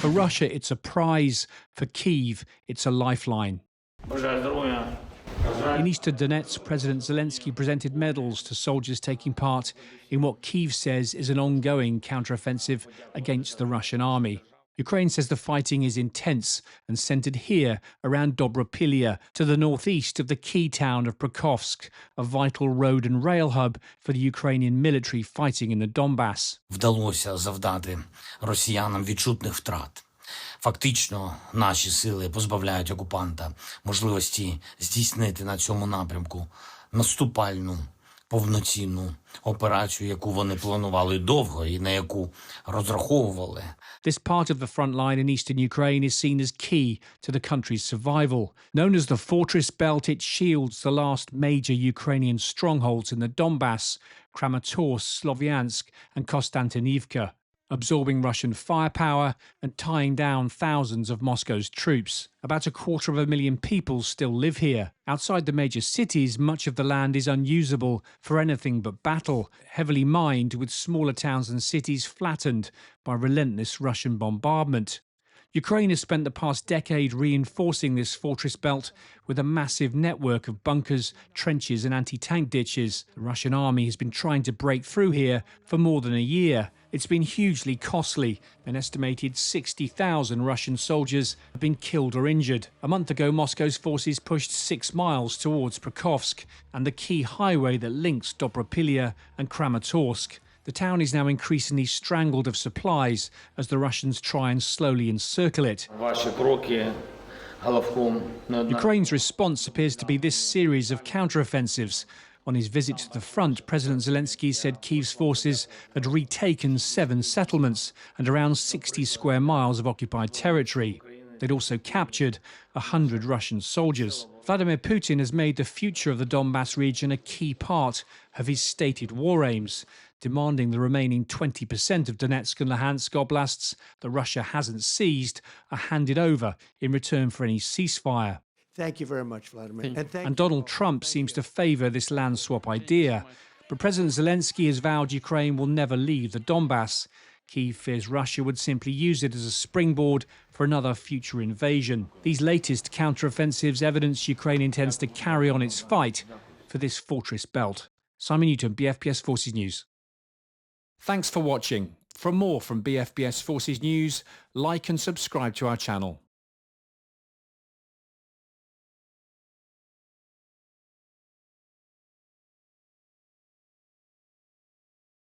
For Russia, it's a prize. For Kyiv, it's a lifeline. In eastern Donetsk, President Zelensky presented medals to soldiers taking part in what Kyiv says is an ongoing counteroffensive against the Russian army. Ukraine says the fighting is intense and centred here around Dobropilya, to the northeast of the key town of Pokrovsk, a vital road and rail hub for the Ukrainian military fighting in the Donbas. Вдалося завдати росіянам відчутних втрат. Фактично, наші сили позбавляють окупанта можливості здійснити на цьому напрямку наступальну, повноцінну операцію, яку вони планували довго і на яку розраховували. This part of the front line in eastern Ukraine is seen as key to the country's survival. Known as the Fortress Belt, it shields the last major Ukrainian strongholds in the Donbas, Kramatorsk, Sloviansk and Konstantinivka, absorbing Russian firepower and tying down thousands of Moscow's troops. About 250,000 people still live here. Outside the major cities, much of the land is unusable for anything but battle, heavily mined, with smaller towns and cities flattened by relentless Russian bombardment. Ukraine has spent the past decade reinforcing this fortress belt with a massive network of bunkers, trenches and anti-tank ditches. The Russian army has been trying to break through here for more than a year. It's been hugely costly. An estimated 60,000 Russian soldiers have been killed or injured. A month ago, Moscow's forces pushed 6 miles towards Pokrovsk and the key highway that links Dobropilya and Kramatorsk. The town is now increasingly strangled of supplies as the Russians try and slowly encircle it. Ukraine's response appears to be this series of counteroffensives. On his visit to the front, President Zelensky said Kyiv's forces had retaken 7 settlements and around 60 square miles of occupied territory. They'd also captured 100 Russian soldiers. Vladimir Putin has made the future of the Donbas region a key part of his stated war aims, demanding the remaining 20% of Donetsk and Luhansk oblasts that Russia hasn't seized are handed over in return for any ceasefire. Thank you very much, Vladimir. And Donald Trump seems to favour this land swap idea. But President Zelensky has vowed Ukraine will never leave the Donbas. Kyiv fears Russia would simply use it as a springboard for another future invasion. These latest counteroffensives evidence Ukraine intends to carry on its fight for this fortress belt. Simon Newton, BFBS Forces News. Thanks for watching. For more from BFBS Forces News, like and subscribe to our channel.